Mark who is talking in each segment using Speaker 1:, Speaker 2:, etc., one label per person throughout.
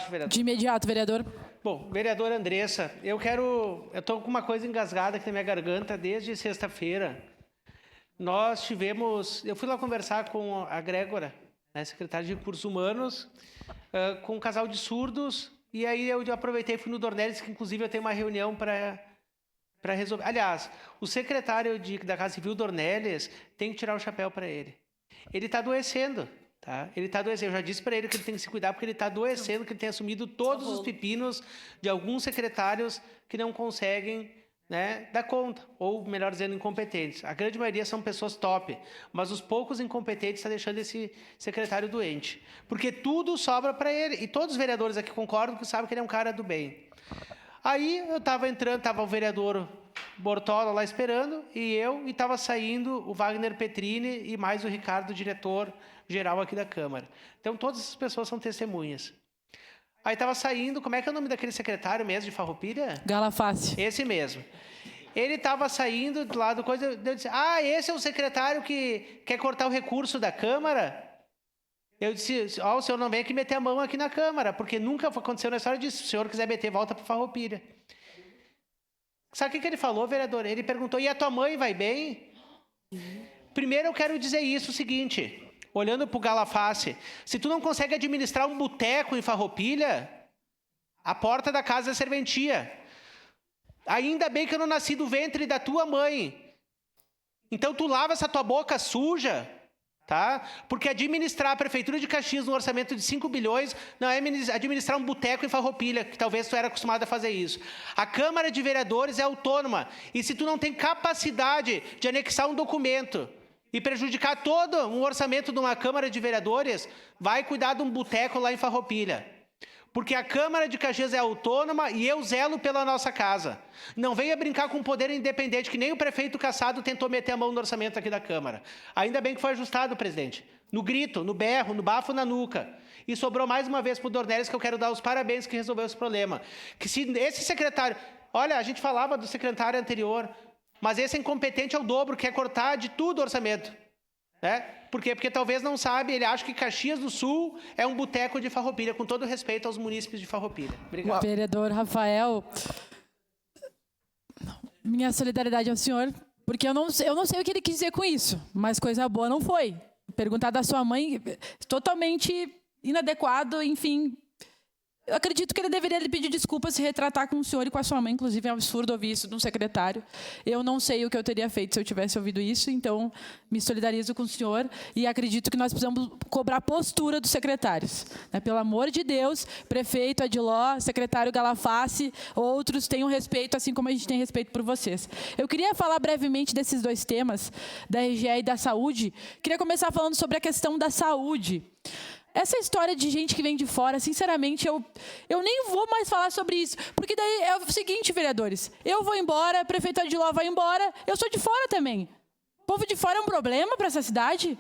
Speaker 1: imediato, vereador.
Speaker 2: De imediato, vereador.
Speaker 1: Bom, vereadora Andressa, eu estou com uma coisa engasgada aqui na minha garganta desde sexta-feira. Eu fui lá conversar com a Grégora, né, secretária de Recursos Humanos, com um casal de surdos, e aí eu aproveitei e fui no Dornelles, que inclusive eu tenho uma reunião para resolver. Aliás, o secretário da Casa Civil, Dornelles, tem que tirar o chapéu para ele. Ele está adoecendo. Tá? Ele está adoecendo. Eu já disse para ele que ele tem que se cuidar porque ele está adoecendo, que ele tem assumido todos os pepinos de alguns secretários que não conseguem, né, dar conta, ou melhor dizendo, incompetentes. A grande maioria são pessoas top, mas os poucos incompetentes estão deixando esse secretário doente. Porque tudo sobra para ele. E todos os vereadores aqui concordam que sabem que ele é um cara do bem. Aí eu estava entrando, estava o vereador Bortola lá esperando, e estava saindo o Wagner Petrini e mais o Ricardo, diretor-geral aqui da Câmara. Então, todas essas pessoas são testemunhas. Aí estava saindo, como é que é o nome daquele secretário mesmo de Farroupilha?
Speaker 2: Galafácio.
Speaker 1: Esse mesmo. Ele estava saindo do lado, eu disse, esse é o secretário que quer cortar o recurso da Câmara? Eu disse, o senhor não vem aqui meter a mão aqui na Câmara, porque nunca aconteceu na história disso. Se o senhor quiser meter, volta para Farroupilha. Sabe o que ele falou, vereador? Ele perguntou, e a tua mãe vai bem? Primeiro eu quero dizer isso, o seguinte, olhando para o Galafácio, se tu não consegue administrar um boteco em Farroupilha, a porta da casa é serventia. Ainda bem que eu não nasci do ventre da tua mãe. Então tu lava essa tua boca suja, tá? Porque administrar a Prefeitura de Caxias no orçamento de 5 bilhões não é administrar um boteco em Farroupilha, que talvez tu era acostumado a fazer isso. A Câmara de Vereadores é autônoma. E se tu não tem capacidade de anexar um documento e prejudicar todo um orçamento de uma Câmara de Vereadores, vai cuidar de um boteco lá em Farroupilha. Porque a Câmara de Caxias é autônoma e eu zelo pela nossa casa. Não venha brincar com o poder independente, que nem o prefeito Cassado tentou meter a mão no orçamento aqui da Câmara. Ainda bem que foi ajustado, presidente. No grito, no berro, no bafo na nuca. E sobrou mais uma vez para o Dornelles, que eu quero dar os parabéns que resolveu esse problema. Que se esse secretário... Olha, a gente falava do secretário anterior, mas esse é incompetente ao dobro, quer cortar de tudo o orçamento. Né? Por quê? Porque talvez não sabe, ele acha que Caxias do Sul é um boteco de Farroupilha, com todo respeito aos munícipes de Farroupilha. Obrigado.
Speaker 2: Vereador Rafael, minha solidariedade ao senhor, porque eu não sei o que ele quis dizer com isso, mas coisa boa não foi. Perguntar da sua mãe, totalmente inadequado, enfim... Eu acredito que ele deveria lhe pedir desculpas, se retratar com o senhor e com a sua mãe. Inclusive, é um absurdo ouvir isso de um secretário. Eu não sei o que eu teria feito se eu tivesse ouvido isso, então me solidarizo com o senhor e acredito que nós precisamos cobrar postura dos secretários. Né? Pelo amor de Deus, prefeito Adiló, secretário Galafácio, outros tenham respeito, assim como a gente tem respeito por vocês. Eu queria falar brevemente desses dois temas, da RGE e da saúde. Queria começar falando sobre a questão da saúde. Essa história de gente que vem de fora, sinceramente, eu nem vou mais falar sobre isso. Porque daí é o seguinte, vereadores. Eu vou embora, a prefeita Adiló vai embora, eu sou de fora também. O povo de fora é um problema para essa cidade?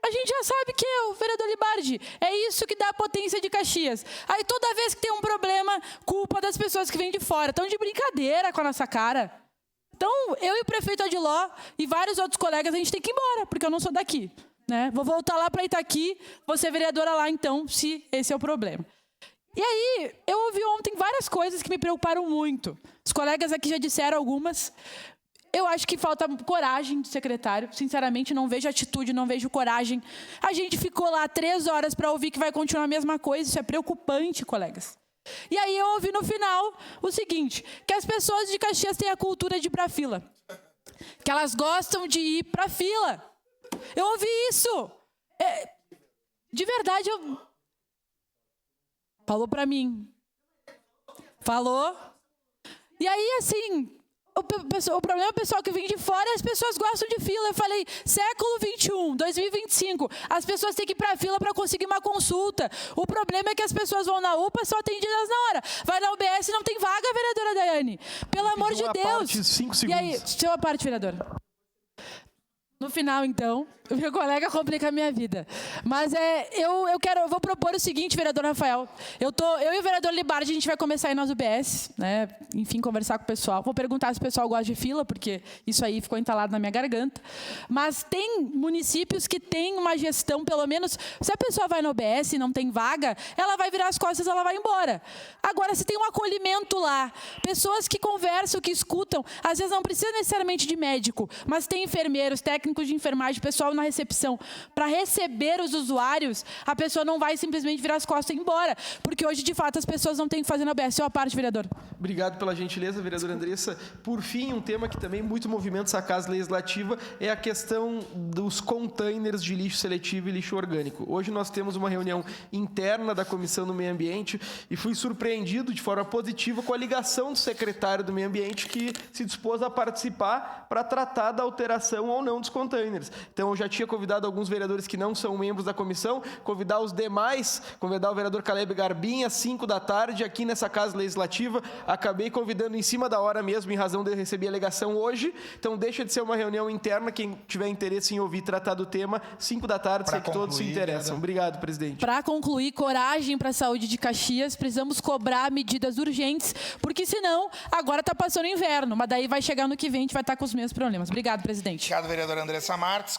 Speaker 2: A gente já sabe que é o vereador Libardi. É isso que dá a potência de Caxias. Aí toda vez que tem um problema, culpa das pessoas que vêm de fora. Estão de brincadeira com a nossa cara. Então, eu e o prefeito Adiló e vários outros colegas, a gente tem que ir embora, porque eu não sou daqui. Né? Vou voltar lá para Itaqui, vou ser vereadora lá então, se esse é o problema. E aí, eu ouvi ontem várias coisas que me preocuparam muito. Os colegas aqui já disseram algumas. Eu acho que falta coragem do secretário. Sinceramente, não vejo atitude, não vejo coragem. A gente ficou lá 3 horas para ouvir que vai continuar a mesma coisa. Isso é preocupante, colegas. E aí eu ouvi no final o seguinte, que as pessoas de Caxias têm a cultura de ir para a fila. Que elas gostam de ir para a fila. Eu ouvi isso. De verdade, falou pra mim. Falou. E aí, assim, o problema é o pessoal que vem de fora e as pessoas gostam de fila. Eu falei, século XXI, 2025, as pessoas têm que ir pra fila para conseguir uma consulta. O problema é que as pessoas vão na UPA, são atendidas na hora. Vai na UBS e não tem vaga, vereadora Daiane. Pelo amor de Deus.
Speaker 3: Parte, 5 segundos.
Speaker 2: E aí, seu parte, vereadora. No final, então, o meu colega complica a minha vida. Mas eu vou propor o seguinte, vereador Rafael. Eu e o vereador Libardi, a gente vai começar aí nas UBS, né? Enfim, conversar com o pessoal. Vou perguntar se o pessoal gosta de fila, porque isso aí ficou entalado na minha garganta. Mas tem municípios que têm uma gestão, pelo menos, se a pessoa vai no UBS e não tem vaga, ela vai virar as costas e ela vai embora. Agora, se tem um acolhimento lá, pessoas que conversam, que escutam, às vezes não precisa necessariamente de médico, mas tem enfermeiros, técnicos de enfermagem, pessoal na recepção, para receber os usuários, a pessoa não vai simplesmente virar as costas e ir embora, porque hoje, de fato, as pessoas não têm o que fazer na UBS. Sua parte, vereador.
Speaker 3: Obrigado pela gentileza, vereadora Andressa. Por fim, um tema que também muito movimenta essa Casa Legislativa é a questão dos containers de lixo seletivo e lixo orgânico. Hoje nós temos uma reunião interna da Comissão do Meio Ambiente e fui surpreendido de forma positiva com a ligação do secretário do Meio Ambiente que se dispôs a participar para tratar da alteração ou não dos containers. Então, eu já tinha convidado alguns vereadores que não são membros da comissão, convidar os demais, convidar o vereador Caleb Garbim às 5 da tarde, aqui nessa Casa Legislativa. Acabei convidando em cima da hora mesmo, em razão de eu receber a alegação hoje. Então, deixa de ser uma reunião interna. Quem tiver interesse em ouvir tratar do tema, 5 da tarde, sei que todos se interessam. Obrigado, presidente.
Speaker 2: Para concluir, coragem para a saúde de Caxias, precisamos cobrar medidas urgentes, porque senão, agora está passando o inverno, mas daí vai chegar no que vem, a gente vai estar com os mesmos problemas. Obrigado, presidente.
Speaker 4: Obrigado, vereadora Andressa Marques.